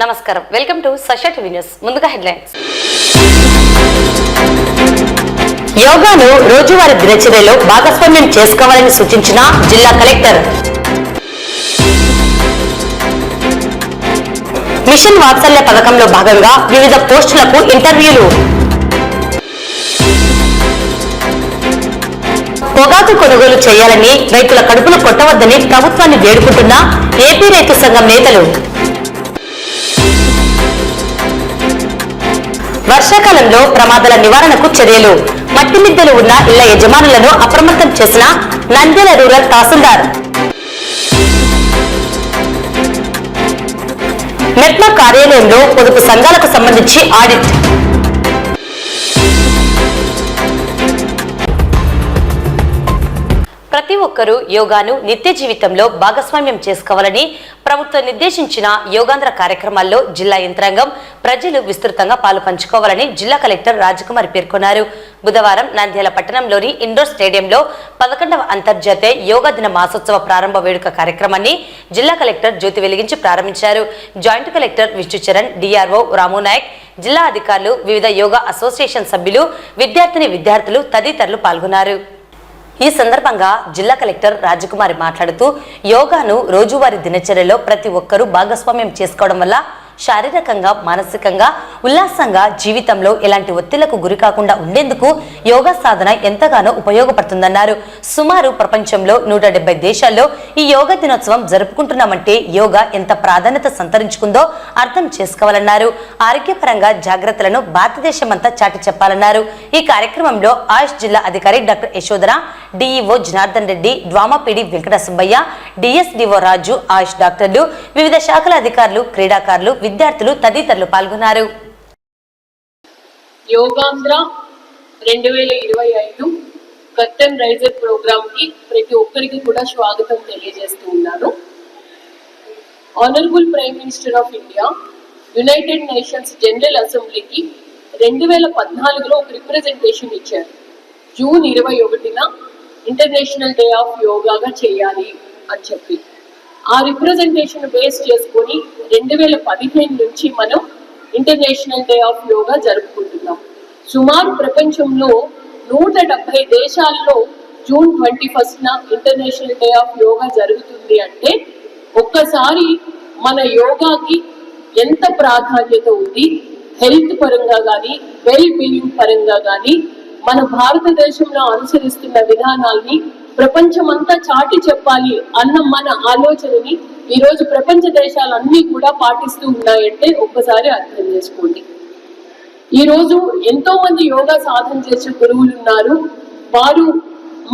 నమస్కారం, welcome to Sasha TV news. ముందుగా headlines. యోగాను రోజువారీ దినచర్యలో భాగస్వామ్యం చేసుకోవాలని సూచించిన జిల్లా కలెక్టర్. మిషన్ వాత్సల్య పథకంలో భాగంగా వివిధ పోస్టులకు ఇంటర్వ్యూలు. పొగాకు కొనుగోలు చేయాలని, రైతుల కడుపులు కొట్టవద్దని ప్రభుత్వాన్ని వేడుకుంటున్న ఏపీ రైతు సంఘం నేతలు. వర్షాకాలంలో ప్రమాదాల నివారణకు చర్యలు. మట్టి మిద్దెలు ఉన్న ఇళ్ల యజమానులను అప్రమత్తం చేసిన నంద్యాల రూరల్ తహసీల్దార్. మెట్మా కార్యాలయంలో పొదుపు సంఘాలకు సంబంధించి ఆడిట్. ప్రతి ఒక్కరూ యోగాను నిత్య జీవితంలో భాగస్వామ్యం చేసుకోవాలని ప్రభుత్వం నిర్దేశించిన యోగాంధ్ర కార్యక్రమాల్లో జిల్లా యంత్రాంగం, ప్రజలు విస్తృతంగా పాలు పంచుకోవాలని జిల్లా కలెక్టర్ రాజకుమారి పేర్కొన్నారు. బుధవారం నంద్యాల పట్టణంలోని ఇండోర్ స్టేడియంలో 11వ అంతర్జాతీయ యోగా దిన మాసోత్సవ ప్రారంభ వేడుక కార్యక్రమాన్ని జిల్లా కలెక్టర్ జ్యోతి వెలిగించి ప్రారంభించారు. Joint collector Vishnu Charan, DRO Ramu Nayak, జిల్లా అధికారులు, వివిధ యోగా అసోసియేషన్ సభ్యులు, విద్యార్థులు తదితరులు పాల్గొన్నారు. ఈ సందర్భంగా జిల్లా కలెక్టర్ రాజకుమారి మాట్లాడుతూ, యోగాను రోజువారీ దినచర్యలో ప్రతి ఒక్కరూ భాగస్వామ్యం చేసుకోవడం వల్ల శారీరకంగా, మానసికంగా ఉల్లాసంగా జీవితంలో ఎలాంటి ఒత్తిళ్లకు గురి కాకుండా ఉండేందుకు యోగా సాధన ఎంతగానో ఉపయోగపడుతుందన్నారు. సుమారు ప్రపంచంలో 170 దేశాల్లో ఈ యోగా దినోత్సవం జరుపుకుంటున్నామంటే యోగా ఎంత ప్రాధాన్యత సంతరించుకుందో అర్థం చేసుకోవాలన్నారు. ఆరోగ్యపరంగా జాగ్రత్తలను భారతదేశం అంతా చాటి చెప్పాలన్నారు. ఈ కార్యక్రమంలో ఆయుష్ జిల్లా అధికారి doctor Yashodhara, DEO Janardhan Reddy, డ్వామాపీడి Venkata Subbaiah, DSDO రాజు, ఆయుష్ డాక్టర్లు, వివిధ శాఖల అధికారులు, క్రీడాకారులు, విద్యార్థులు తదితరులు పాల్గొన్నారు. యోగాంధ్ర 2025 కర్టన్ రైజర్ ప్రోగ్రామ్ కి ప్రతి ఒక్కరికి కూడా స్వాగతం తెలియజేస్తూ ఉన్నాను. Honourable prime minister of India United nations general అసెంబ్లీకి 2014లో ఒక రిప్రజెంటేషన్ ఇచ్చారు. జూన్ 21న ఇంటర్నేషనల్ డే ఆఫ్ యోగాగా చేయాలి అని చెప్పి ఆ రిప్రజెంటేషన్ బేస్ చేసుకొని 2015 నుంచి మనం ఇంటర్నేషనల్ డే ఆఫ్ యోగా జరుపుకుంటున్నాం. సుమారు ప్రపంచంలో 170 దేశాల్లో జూన్ 21న ఇంటర్నేషనల్ డే ఆఫ్ యోగా జరుగుతుంది అంటే ఒక్కసారి మన యోగాకి ఎంత ప్రాధాన్యత ఉంది, హెల్త్ పరంగా కానీ, వెల్ బీయింగ్ పరంగా కానీ మన భారతదేశంలో అనుసరిస్తున్న విధానాల్ని ప్రపంచమంతా చాటి చెప్పాలి అన్న మన ఆలోచనని ఈరోజు ప్రపంచ దేశాలన్నీ కూడా పాటిస్తూ ఉన్నాయంటే ఒక్కసారి అర్థం చేసుకోండి. ఈరోజు ఎంతో మంది యోగా సాధన చేసే గురువులు ఉన్నారు. వారు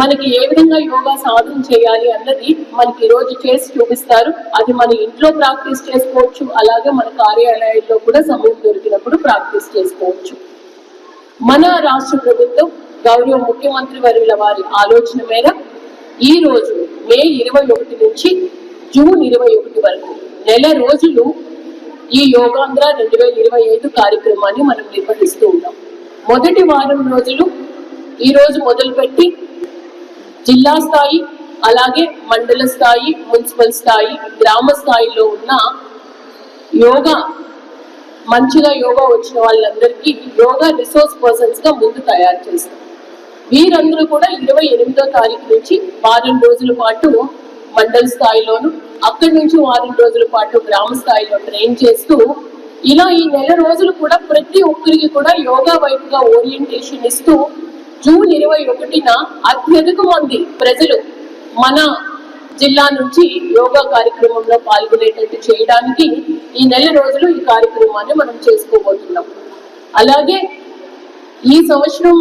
మనకి ఏ విధంగా యోగా సాధన చేయాలి అన్నది మనకి ఈరోజు చేసి చూపిస్తారు. అది మన ఇంట్లో ప్రాక్టీస్ చేసుకోవచ్చు, అలాగే మన కార్యాలయాల్లో కూడా సమయం దొరికినప్పుడు ప్రాక్టీస్ చేసుకోవచ్చు. మన రాష్ట్ర ప్రభుత్వం గౌరవ ముఖ్యమంత్రి వర్యుల వారి ఆలోచన మేర ఈ రోజు మే 21 నుంచి జూన్ 21 వరకు నెల రోజులు ఈ యోగాంధ్ర 2025 కార్యక్రమాన్ని మనం నిర్వహిస్తూ ఉన్నాం. మొదటి వారం రోజులు ఈ రోజు మొదలుపెట్టి జిల్లా స్థాయి, అలాగే మండల స్థాయి, మున్సిపల్ స్థాయి, గ్రామ స్థాయిలో ఉన్న యోగా మంచిగా యోగా వచ్చిన వాళ్ళందరికీ యోగా రిసోర్స్ పర్సన్స్ గా ముందు తయారు చేస్తాం. వీరందరూ కూడా 28వ తారీఖు నుంచి వారం రోజుల పాటు మండల స్థాయిలోను, అక్కడి నుంచి వారం రోజుల పాటు గ్రామ స్థాయిలో ట్రైన్ చేస్తూ ఇలా ఈ నెల రోజులు కూడా ప్రతి ఒక్కరికి కూడా యోగా వైపుగా ఓరియంటేషన్ ఇస్తూ జూన్ 21న అత్యధిక మంది ప్రజలు మన జిల్లా నుంచి యోగా కార్యక్రమంలో పాల్గొనేటట్టు చేయడానికి ఈ నెల రోజులు ఈ కార్యక్రమాన్ని మనం చేసుకోబోతున్నాం. అలాగే ఈ సంవత్సరం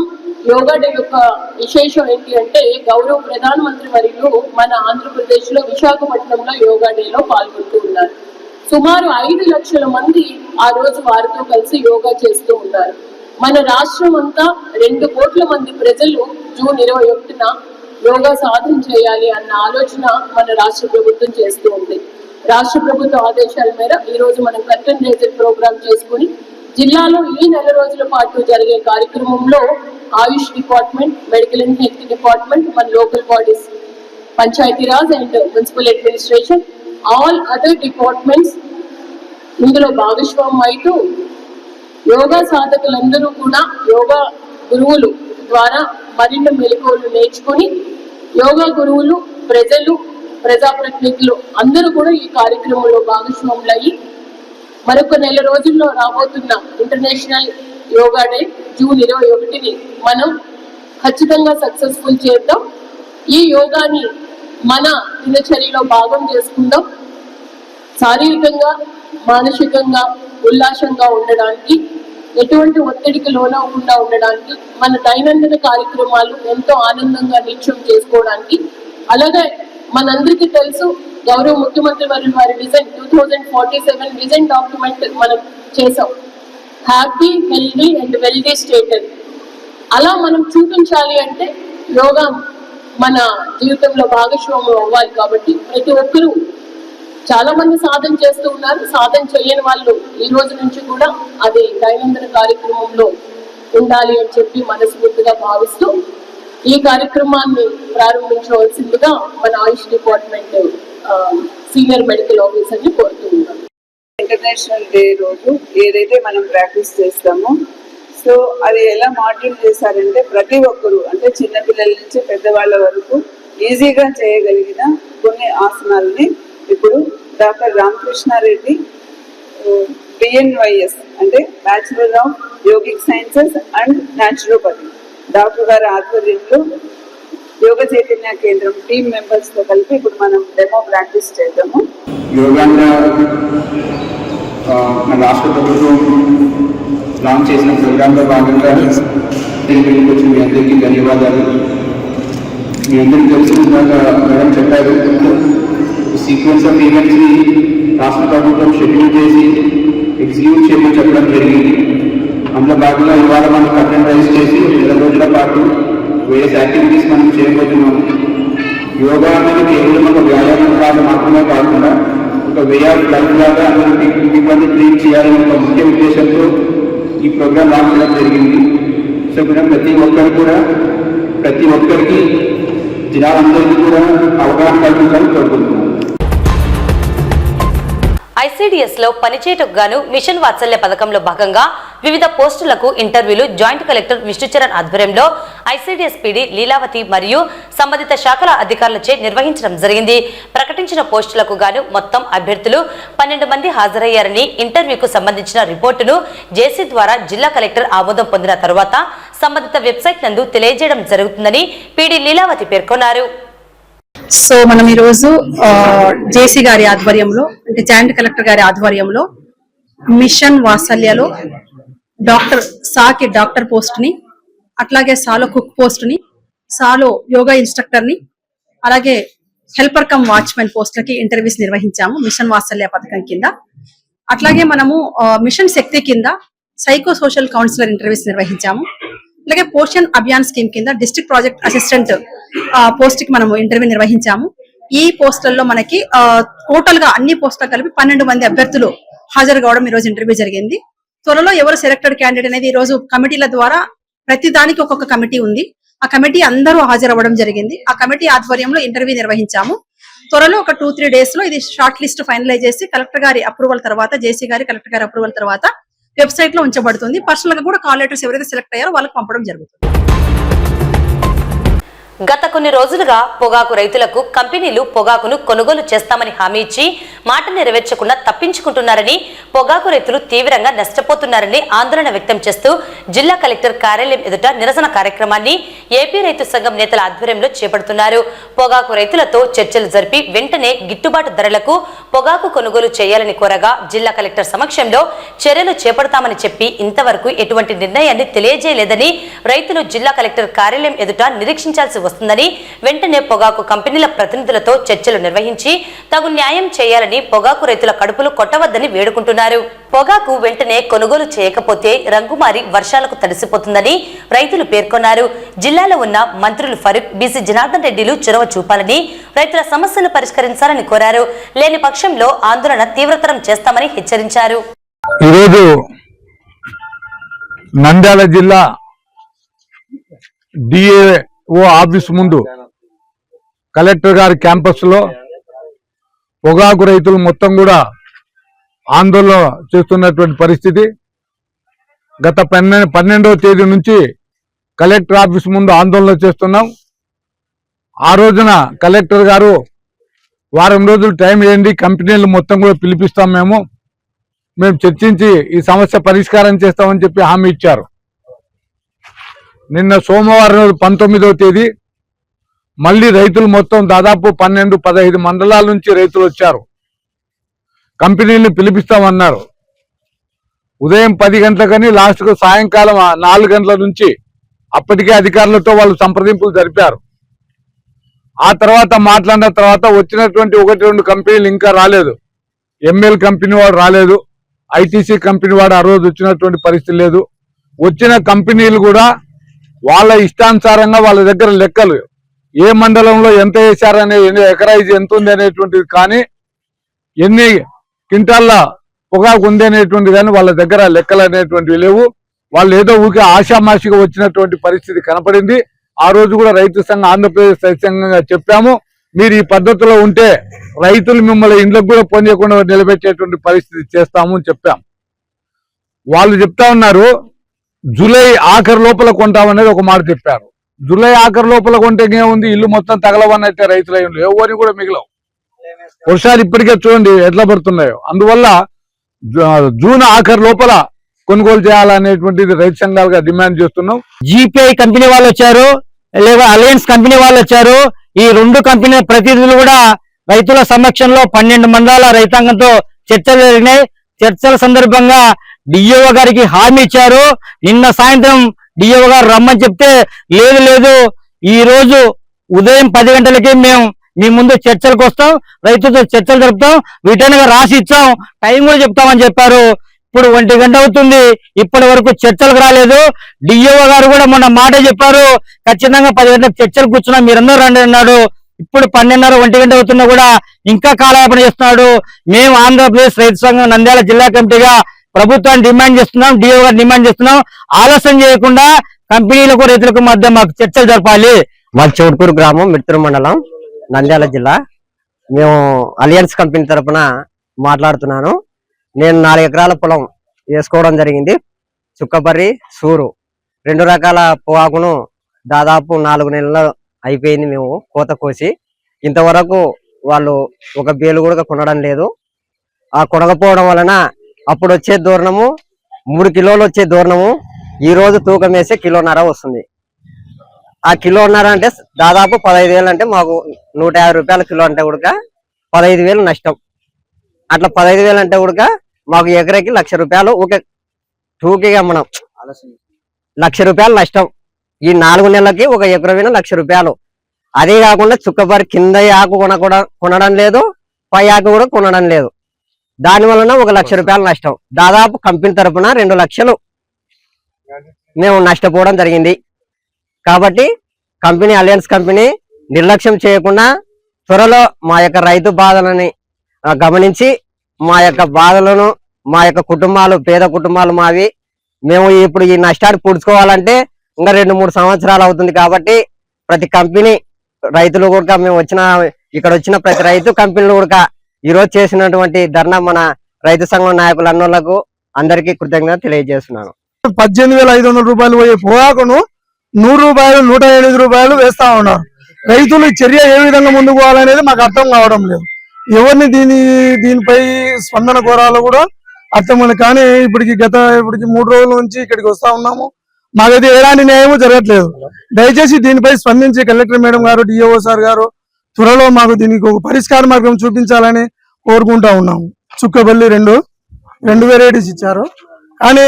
యోగా డే యొక్క విశేషం ఏంటి అంటే గౌరవ ప్రధానమంత్రి వర్యులు మన ఆంధ్రప్రదేశ్ లో విశాఖపట్నంలో యోగా డేలో పాల్గొంటూ ఉన్నారు. సుమారు 5 లక్షల మంది ఆ రోజు వారితో కలిసి యోగా చేస్తూ ఉన్నారు. మన రాష్ట్రం అంతా 2 కోట్ల మంది ప్రజలు జూన్ 21న యోగా సాధన చేయాలి అన్న ఆలోచన మన రాష్ట్ర ప్రభుత్వం చేస్తూ ఉంది. రాష్ట్ర ప్రభుత్వ ఆదేశాల మేర ఈ రోజు మనం కర్టన్ రైజర్ ప్రోగ్రామ్ చేసుకుని జిల్లాలో ఈ నెల రోజుల పాటు జరిగే కార్యక్రమంలో AYUSH department, medical and health department, మన local bodies, Panchayati Raj and municipal administration, all other departments ఇందులో భాగస్వామ్యం అయితూ యోగా సాధకులందరూ కూడా యోగా గురువులు ద్వారా మరిన్ని మెలకువలు నేర్చుకుని యోగా గురువులు, ప్రజలు, ప్రజాప్రతినిధులు అందరూ కూడా ఈ కార్యక్రమంలో భాగస్వాములయ్యి మరొక నెల రోజుల్లో రాబోతున్న ఇంటర్నేషనల్ యోగా డే జూన్ 21ని మనం ఖచ్చితంగా సక్సెస్ఫుల్ చేద్దాం. ఈ యోగాని మన దినచర్యలో భాగం చేసుకుందాం. శారీరకంగా, మానసికంగా ఉల్లాసంగా ఉండడానికి, ఎటువంటి ఒత్తిడికి లోనవ్వకుండా ఉండడానికి, మన దైనందిన కార్యక్రమాలు ఎంతో ఆనందంగా నిత్యం చేసుకోవడానికి, అలాగే మనందరికీ తెలుసు గౌరవ ముఖ్యమంత్రి వారి విజన్ 2047 విజన్ డాక్యుమెంట్ మనం చేసాం, happy, healthy and wealthy state అని. అలా మనం చూపించాలి అంటే యోగా మన జీవితంలో భాగస్వామ్యం అవ్వాలి. కాబట్టి ప్రతి ఒక్కరూ, చాలా మంది సాధన చేస్తూ ఉన్నారు, సాధన చేయని వాళ్ళు ఈ రోజు నుంచి కూడా అది దైనందిన కార్యక్రమంలో ఉండాలి అని చెప్పి మనస్ఫూర్తిగా భావిస్తూ ఈ కార్యక్రమాన్ని ప్రారంభించవలసిందిగా మన ఆయుష్ డిపార్ట్మెంట్ సీనియర్ మెడికల్ ఆఫీసర్ని కోరుతూ ఉన్నాం. ఇంటర్నేషనల్ డే రోజు ఏదైతే మనం ప్రాక్టీస్ చేస్తామో, సో అది ఎలా మాడ్యూల్ చేశారంటే ప్రతి ఒక్కరు, అంటే చిన్నపిల్లల నుంచి పెద్దవాళ్ళ వరకు ఈజీగా చేయగలిగిన కొన్ని ఆసనాలని ఇప్పుడు డాక్టర్ రామకృష్ణారెడ్డి BNYS అంటే bachelor of yogic sciences and naturopathy doctor గారి ఆధ్వర్యంలో యోగ చైతన్య కేంద్రం టీమ్ మెంబర్స్ తో కలిపి ఇప్పుడు మనం డెమో ప్రాక్టీస్ చేద్దాము. యోగాంధ్ర మన రాష్ట్ర ప్రభుత్వం లాంచ్ చేసిన ప్రోగ్రాంలో భాగంగా దీనికి వచ్చి మీ అందరికీ ధన్యవాదాలు. మీ అందరికీ తెలిసినగా మేడం చెప్పారు, సీక్వెన్స్ ఆఫ్ ఈవెంట్స్ని రాష్ట్ర ప్రభుత్వం షెడ్యూల్ చేసి ఎగ్జిక్యూట్ చేయమని చెప్పడం జరిగింది. అందులో భాగంగా ఇవాళ మనం కంటెంట్ రైజ్ చేసి 2 రోజుల పాటు వేరియస్ యాక్టివిటీస్ మనం చేయబోతున్నాము. యోగా అనేది కేవలం ఒక వ్యాయామం కాదు మాత్రమే కాకుండా ఒక వే ఆఫ్ లైఫ్ లాగా అందరికీ ఇబ్బంది ట్రీట్ చేయాలని ఒక ముఖ్య ఉద్దేశంతో ఈ ప్రోగ్రామ్ లాంచ్ చేయడం జరిగింది. సో మనం ప్రతి ఒక్కరికి జనాలందరికీ కూడా అవగాహన కల్పించాలని కోరుకుంటున్నాం. ICDS లో పనిచేయటకు గాను మిషన్ వాత్సల్య పథకంలో భాగంగా వివిధ పోస్టులకు ఇంటర్వ్యూలు జాయింట్ కలెక్టర్ విష్ణుచరణ్ ఆధ్వర్యంలో ICDS PD లీలావతి మరియు సంబంధిత శాఖల అధికారులచే నిర్వహించడం జరిగింది. ప్రకటించిన పోస్టులకు గాను మొత్తం అభ్యర్థులు 12 మంది హాజరయ్యారని, ఇంటర్వ్యూకు సంబంధించిన రిపోర్టును జేసీ ద్వారా జిల్లా కలెక్టర్ ఆమోదం పొందిన తరువాత సంబంధిత వెబ్సైట్ నందు తెలియజేయడం జరుగుతుందని PD లీలావతి పేర్కొన్నారు. సో మనం ఈరోజు జేసీ గారి ఆధ్వర్యంలో, అంటే జాయింట్ కలెక్టర్ గారి ఆధ్వర్యంలో మిషన్ వాత్సల్యలో డాక్టర్ పోస్ట్ ని, అట్లాగే సాలో కుక్ పోస్ట్ ని, సాలో యోగా ఇన్స్ట్రక్టర్ ని, అలాగే హెల్పర్ కమ్ వాచ్మెన్ పోస్టులకి ఇంటర్వ్యూస్ నిర్వహించాము మిషన్ వాత్సల్య పథకం కింద. అట్లాగే మనము మిషన్ శక్తి కింద సైకో సోషల్ కౌన్సిలర్ ఇంటర్వ్యూస్ నిర్వహించాము. అలాగే పోషన్ అభియాన్ స్కీమ్ కింద డిస్ట్రిక్ట్ ప్రాజెక్ట్ అసిస్టెంట్ పోస్ట్ కి మనము ఇంటర్వ్యూ నిర్వహించాము. ఈ పోస్టులలో మనకి టోటల్ గా అన్ని పోస్టులు కలిపి 12 మంది అభ్యర్థులు హాజరు కావడం ఈ రోజు ఇంటర్వ్యూ జరిగింది. త్వరలో ఎవరు సెలెక్టెడ్ క్యాండిడేట్ అనేది ఈ రోజు కమిటీల ద్వారా, ప్రతి దానికి ఒక్కొక్క కమిటీ ఉంది, ఆ కమిటీ అందరూ హాజరవ్వడం జరిగింది. ఆ కమిటీ ఆధ్వర్యంలో ఇంటర్వ్యూ నిర్వహించాము. త్వరలో ఒక 2-3 డేస్ లో ఇది షార్ట్ లిస్ట్ ఫైనలైజ్ చేసి కలెక్టర్ గారి అప్రూవల్ తర్వాత, జేసీ గారి కలెక్టర్ గారి అప్రూవల్ తర్వాత వెబ్సైట్ లో ఉంచబడుతుంది. పర్సనల్ గా కూడా కాల్ లెటర్స్ ఎవరైతే సెలెక్ట్ అయ్యారో వాళ్ళకి పంపడం జరుగుతుంది. గత కొన్ని రోజులుగా పొగాకు రైతులకు కంపెనీలు పొగాకును కొనుగోలు చేస్తామని హామీ ఇచ్చి మాట నెరవేర్చకుండా తప్పించుకుంటున్నారని, పొగాకు రైతులు తీవ్రంగా నష్టపోతున్నారని ఆందోళన వ్యక్తం చేస్తూ జిల్లా కలెక్టర్ కార్యాలయం ఎదుట నిరసన కార్యక్రమాన్ని ఏపీ రైతు సంఘం నేతల ఆధ్వర్యంలో చేపడుతున్నారు. పొగాకు రైతులతో చర్చలు జరిపి వెంటనే గిట్టుబాటు ధరలకు పొగాకు కొనుగోలు చేయాలని కోరగా జిల్లా కలెక్టర్ సమక్షంలో చర్యలు చేపడతామని చెప్పి ఇంతవరకు ఎటువంటి నిర్ణయాన్ని తెలియజేయలేదని, రైతులు జిల్లా కలెక్టర్ కార్యాలయం ఎదుట నిరీక్షించాల్సి వస్తుందని, వెంటనే పొగాకు కంపెనీల ప్రతినిధులతో చర్చలు నిర్వహించి తగు న్యాయం చేయాలని, పొగాకు రైతుల కడుపులు కొట్టవద్దని వేడుకుంటున్నారు. పొగాకు వెంటనే కొనుగోలు చేయకపోతే రంగుమారి వర్షాలకు తడిసిపోతుందని రైతులు పేర్కొన్నారు. జిల్లాలో ఉన్న మంత్రులు ఫరూక్, బీసీ జనార్దన్ రెడ్డిలు చొరవ చూపాలని, రైతుల సమస్యలు పరిష్కరించాలని కోరారు. లేని పక్షంలో ఆందోళన తీవ్రతరం చేస్తామని హెచ్చరించారు. ఈరోజు నంద్యాల జిల్లా డిఏఓ ఆఫీస్ ముందు కలెక్టర్ గారి క్యాంపస్ లో పొగాకు రైతులు మొత్తం కూడా ఆందోళన చేస్తున్నటువంటి పరిస్థితి. గత 12వ తేదీ నుంచి కలెక్టర్ ఆఫీస్ ముందు ఆందోళన చేస్తున్నాం. ఆ రోజున కలెక్టర్ గారు వారం రోజులు టైం ఇవ్వండి, కంపెనీలు మొత్తం కూడా పిలిపిస్తాం, మేము చర్చించి ఈ సమస్య పరిష్కారం చేస్తామని చెప్పి హామీ ఇచ్చారు. నిన్న సోమవారం రోజు 19వ తేదీ మళ్ళీ రైతులు మొత్తం దాదాపు 12-15 మండలాల నుంచి రైతులు వచ్చారు. కంపెనీలను పిలిపిస్తామన్నారు. ఉదయం 10 గంటలకని లాస్ట్కు సాయంకాలం 4 గంటల నుంచి అప్పటికే అధికారులతో వాళ్ళు సంప్రదింపులు జరిపారు. ఆ తర్వాత మాట్లాడిన తర్వాత వచ్చినటువంటి 1-2 కంపెనీలు ఇంకా రాలేదు. ఎంఎల్ కంపెనీ వాడు రాలేదు, ఐటీసీ కంపెనీ వాడు ఆ రోజు వచ్చినటువంటి పరిస్థితి లేదు. వచ్చిన కంపెనీలు కూడా వాళ్ళ ఇష్టానుసారంగా వాళ్ళ దగ్గర లెక్కలు ఏ మండలంలో ఎంత వేశారనే ఎకరైజ్ ఎంత ఉంది అనేటువంటిది కానీ ఎన్ని క్వింటాళ్ళ పొగాకు ఉంది అనేటువంటిది కానీ వాళ్ళ దగ్గర లెక్కలు అనేటువంటివి లేవు. వాళ్ళు ఏదో ఊరికే ఆషామాషిగా వచ్చినటువంటి పరిస్థితి కనపడింది. ఆ రోజు కూడా రైతు సంఘం ఆంధ్రప్రదేశ్ రైతు సంఘంగా చెప్పాము, మీరు ఈ పద్ధతిలో ఉంటే రైతులు మిమ్మల్ని ఇండ్లకు కూడా పొందకుండా నిలబెట్టేటువంటి పరిస్థితి చేస్తాము అని చెప్పాం. వాళ్ళు చెప్తా ఉన్నారు జూలై ఆఖరి లోపల కొంటామనేది ఒక మాట చెప్పారు. జూలై ఆఖరి లోపల కొంటే ఏముంది, ఇల్లు మొత్తం తగలవన్నట్టే రైతుల ఇండ్లు ఎవరిని కూడా మిగలవు. వర్షాలు ఇప్పటికే చూడండి ఎట్లా పడుతున్నాయో. అందువల్ల జూన్ ఆఖరి లోపల కొనుగోలు చేయాలనేటువంటిది రైతు సంఘాలుగా డిమాండ్ చేస్తున్నాం. జీపీఐ కంపెనీ వాళ్ళు వచ్చారు, లేదా అలయన్స్ కంపెనీ వాళ్ళు వచ్చారు. ఈ 2 కంపెనీల ప్రతినిధులు కూడా రైతుల సమక్షంలో 12 మండలాల రైతాంగంతో చర్చలు జరిగినాయి. చర్చల సందర్భంగా డిఓ గారికి హామీ ఇచ్చారు. నిన్న సాయంత్రం డిఓ గారు రమ్మని చెప్తే లేదు ఈ రోజు ఉదయం 10 గంటలకి మేము మీ ముందు చర్చలకు వస్తాం, రైతులతో చర్చలు జరుపుతాం, రిటర్న్ గా రాసి ఇచ్చాం, టైం కూడా చెప్తామని చెప్పారు. ఇప్పుడు 1 గంట అవుతుంది, ఇప్పటి వరకు చర్చలకు రాలేదు. డిఓ గారు కూడా మొన్న మాట చెప్పారు, ఖచ్చితంగా 10 గంటలకు చర్చలు కూర్చున్నా మీరందరూ రండి అన్నాడు. ఇప్పుడు 12:30-1 గంట అవుతున్నా కూడా ఇంకా కాలయాపన చేస్తున్నాడు. మేము ఆంధ్రప్రదేశ్ రైతు సంఘం నంద్యాల జిల్లా కమిటీగా ప్రభుత్వాన్ని డిమాండ్ చేస్తున్నాం, డిఓ గారు డిమాండ్ చేస్తున్నాం, ఆలస్యం చేయకుండా కంపెనీలకు రైతులకు మధ్య మాకు చర్చలు జరపాలి. మా చౌట్కూరు గ్రామం మిత్ర మండలం నంద్యాల జిల్లా. మేము అలియన్స్ కంపెనీ తరఫున మాట్లాడుతున్నాను. నేను 4 ఎకరాల పొలం వేసుకోవడం జరిగింది. చుక్కబర్రి, సూరు 2 రకాల పొగాకును దాదాపు 4 నెలలు అయిపోయింది మేము కోత కోసి. ఇంతవరకు వాళ్ళు ఒక బేలు కూడా కొనడం లేదు. ఆ కొనకపోవడం వలన అప్పుడు వచ్చే దూరణము 3 కిలోలు వచ్చే దూరణము ఈ రోజు తూకం వేసే 1.5 కిలో వస్తుంది. ఆ 1.5 కిలో అంటే దాదాపు 15,000 అంటే మాకు 150 రూపాయల కిలో అంటే కూడా 15,000 నష్టం. అట్లా 15,000 అంటే కూడా మాకు ఎకరకి 1,00,000 రూపాయలు ఒక టూకిగా మనం 1,00,000 రూపాయలు నష్టం. ఈ 4 నెలలకి ఒక ఎకరం 1,00,000 రూపాయలు. అదే కాకుండా చుక్కబరి కింద ఆకు కొనడం లేదు, పై ఆకు కూడా కొనడం లేదు. దాని వలన 1,00,000 రూపాయలు నష్టం. దాదాపు కంపెనీ తరఫున 2 లక్షలు మేము నష్టపోవడం జరిగింది. కాబట్టి కంపెనీ అలయన్స్ కంపెనీ నిర్లక్ష్యం చేయకుండా త్వరలో మా యొక్క రైతు బాధలని గమనించి మా యొక్క బాధలను, మా యొక్క కుటుంబాలు, పేద కుటుంబాలు మావి, మేము ఇప్పుడు ఈ నష్టాన్ని పూడ్చుకోవాలంటే ఇంకా 2-3 సంవత్సరాలు అవుతుంది. కాబట్టి ప్రతి కంపెనీ రైతులు కూడా మేము ఇక్కడ వచ్చిన ప్రతి రైతు కంపెనీలు కూడా ఈరోజు చేసినటువంటి ధర్నా మన రైతు సంఘం నాయకులు అన్నోళ్లకు అందరికీ కృతజ్ఞత తెలియజేస్తున్నాను. 18,500 రూపాయలు పోయే పొగాకును 100 రూపాయలు, 108 రూపాయలు వేస్తా ఉన్నారు. రైతులు చర్య ఏ విధంగా ముందుకు పోవాలనేది మాకు అర్థం కావడం లేదు. ఎవరిని దీనిపై స్పందన కోరాలో కూడా అర్థమైంది. కానీ ఇప్పటికి 3 రోజుల నుంచి ఇక్కడికి వస్తా ఉన్నాము, మాకైతే ఎలాంటి న్యాయము జరగట్లేదు. దయచేసి దీనిపై స్పందించి కలెక్టర్ మేడం గారు, డిఓ సార్ గారు త్వరలో మాకు దీనికి ఒక పరిష్కార మార్గం చూపించాలని కోరుకుంటా ఉన్నాము. చుక్కబల్లి 2 వెరైటీస్ ఇచ్చారు. కానీ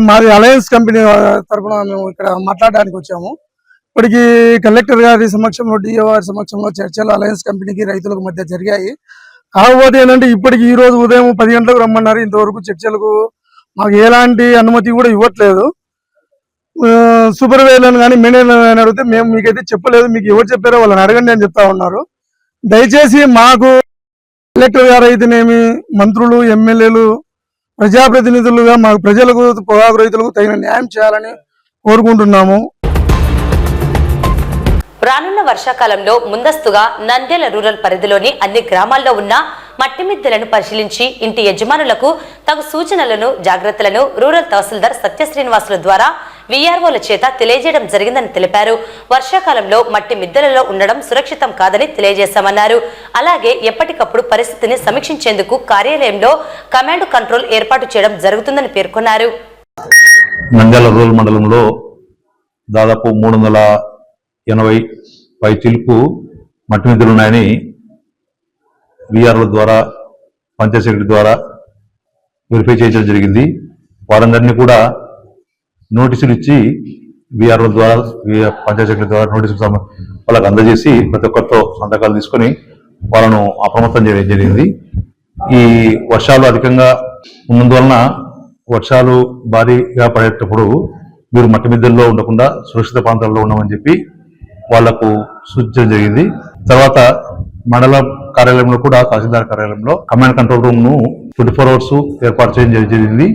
మాది అలయన్స్ కంపెనీ తరఫున మేము ఇక్కడ మాట్లాడడానికి వచ్చాము. ఇప్పటికి కలెక్టర్ గారి సమక్షంలో, డిఓ గారి సమక్షంలో చర్చలు అలయన్స్ కంపెనీకి రైతులకు మధ్య జరిగాయి. కాకపోతే ఏంటంటే ఇప్పటికి ఈ రోజు ఉదయం 10 గంటలకు రమ్మన్నారు. ఇంతవరకు చర్చలకు మాకు ఎలాంటి అనుమతి కూడా ఇవ్వట్లేదు. సూపర్వైజర్లను కానీ మేనేజర్లను అడిగితే మేము మీకైతే చెప్పలేదు, మీకు ఎవరు చెప్పారో వాళ్ళని అడగండి అని చెప్తా ఉన్నారు. దయచేసి మాకు కలెక్టర్ గారు అయితేనేమి, మంత్రులు, ఎమ్మెల్యేలు, ప్రజాప్రతినిధులుగా మాకు ప్రజలకు, పొగాకు రైతులకు తగిన న్యాయం చేయాలని కోరుకుంటున్నాము. రానున్న వర్షాకాలంలో ముందస్తుగా నంద్యాల రూరల్ పరిధిలోని అన్ని గ్రామాల్లో ఉన్న మట్టి మిద్దెలను పరిశీలించి ఇంటి యజమానులకు తగు సూచనలను జాగ్రత్తలను రూరల్ తహసీల్దార్ సత్య శ్రీనివాసుల ద్వారా వీఆర్ఓల చేత తెలియజేయడం జరిగిందని తెలిపారు. వర్షాకాలంలో మట్టి మిద్దెలలో ఉండడం సురక్షితం కాదని తెలియజేశామన్నారు. అలాగే ఎప్పటికప్పుడు పరిస్థితిని సమీక్షించేందుకు కార్యాలయంలో కమాండ్ కంట్రోల్ ఏర్పాటు చేయడం జరుగుతుందని పేర్కొన్నారు. నంద్యాల రూరల్ మండలంలో దాదాపు 380 పైచిలుకు మట్టి మిద్దెలు ఉన్నాయని వీఆర్ఓ ద్వారా పంచాయత్ సెక్రటరీ ద్వారా వెరిఫై చేయడం జరిగింది. వారందరినీ కూడా నోటీసులు ఇచ్చి వీఆర్ఓ ద్వారా పంచాయత్ సెక్రటరీ ద్వారా నోటీసులు వాళ్ళకి అందజేసి ప్రతి ఒక్కరితో సంతకాలు తీసుకొని వాళ్ళను అప్రమత్తం చేయడం జరిగింది. ఈ వర్షాలు అధికంగా ఉన్నందువలన వర్షాలు భారీగా పడేటప్పుడు మీరు మట్టి మిద్దెల్లో ఉండకుండా సురక్షిత ప్రాంతాల్లో ఉండమని చెప్పి వాళ్లకు సూచించడం జరిగింది. తర్వాత మండల కార్యాలయంలో కూడా తహసీల్దార్ కార్యాలయంలో కమాండ్ కంట్రోల్ రూమ్ ను 24 hours ఏర్పాటు చేయడం జరిగింది.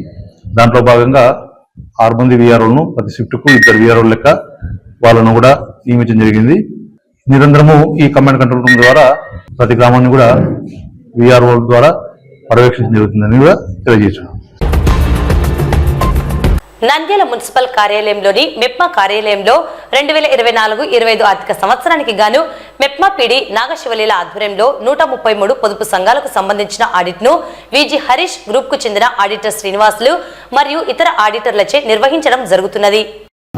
దాంట్లో భాగంగా 6 మంది వీఆర్ఓలను ప్రతి షిఫ్ట్ కు 2 వీఆర్ఓ లెక్క వాళ్ళను కూడా నియమించడం జరిగింది. నిరంతరము ఈ కమాండ్ కంట్రోల్ రూమ్ ద్వారా ప్రతి గ్రామాన్ని కూడా వీఆర్ఓ ద్వారా పర్యవేక్షించడం జరుగుతుందని కూడా తెలియజేస్తున్నాం. నంద్యాల మున్సిపల్ కార్యాలయంలోని మెప్మా కార్యాలయంలో 2024-25 ఆర్థిక సంవత్సరానికి గాను మెప్మా పీడి నాగశివలీల ఆధ్వర్యంలో 133 పొదుపు సంఘాలకు సంబంధించిన ఆడిట్ ను విజి హరీష్ గ్రూప్ కు చెందిన ఆడిటర్ శ్రీనివాసులు మరియు ఇతర ఆడిటర్లచే నిర్వహించడం జరుగుతున్నది.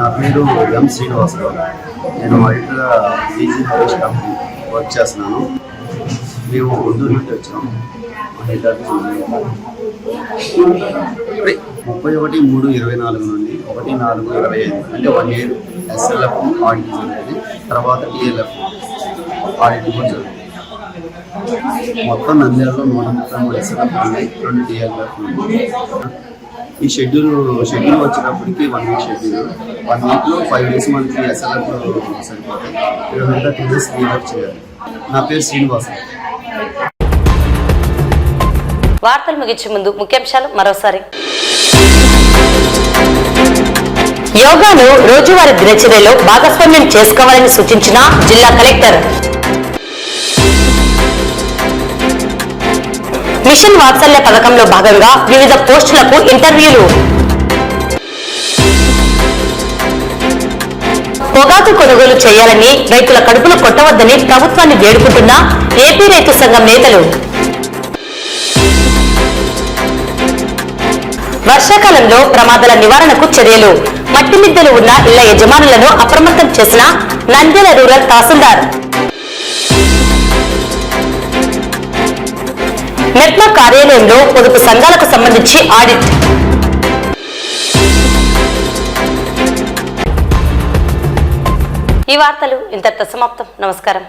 నా పేరు ఎం శ్రీనివాసరావు. నేను ఆడిటర్ విజి హరీష్ కంపెనీ వర్క్ చేస్తున్నాను. మేము గుంటూరు నుండి వచ్చాము. 31/3/24 నుండి 1/4/25 అంటే 1 year SLF ఆడిట్ జరిగింది. తర్వాత TLF ఆడిట్ కూడా జరిగింది. మొత్తం నంద్యాలలో 133 SLF ఉన్నాయి, 2 TLF ఉన్నాయి. ఈ షెడ్యూల్ వచ్చినప్పటికీ 1 week షెడ్యూల్. 1 week లో 5 days మనకి SLF సరిపోతాయి. 2 days TLF చేయాలి. నా పేరు శ్రీనివాసరావు. వార్తలు ముగించే ముందు ముఖ్యాంశాలు మరోసారి. యోగాను రోజువారీ దినచర్యలో భాగస్వామ్యం చేసుకోవాలని సూచించిన జిల్లా కలెక్టర్. మిషన్ వాత్సల్య పథకంలో భాగంగా వివిధ పోస్టులకు ఇంటర్వ్యూలు. పొగాకు కొనుగోలు చేయాలని రైతుల కడుపులు కొట్టవద్దని ప్రభుత్వాన్ని వేడుకుంటున్న ఏపీ రైతు సంఘం నేతలు. వర్షాకాలంలో ప్రమాదాల నివారణకు చర్యలు. మట్టి మిద్దెలు ఉన్న ఇళ్ల యజమానులను అప్రమత్తం చేసిన నంద్యాల రూరల్ తహసీల్దార్. మెప్మా కార్యాలయంలో పొదుపు సంఘాలకు సంబంధించి ఆడిట్. ఈ వార్తలు ఇంతటితో సమాప్తం. నమస్కారం.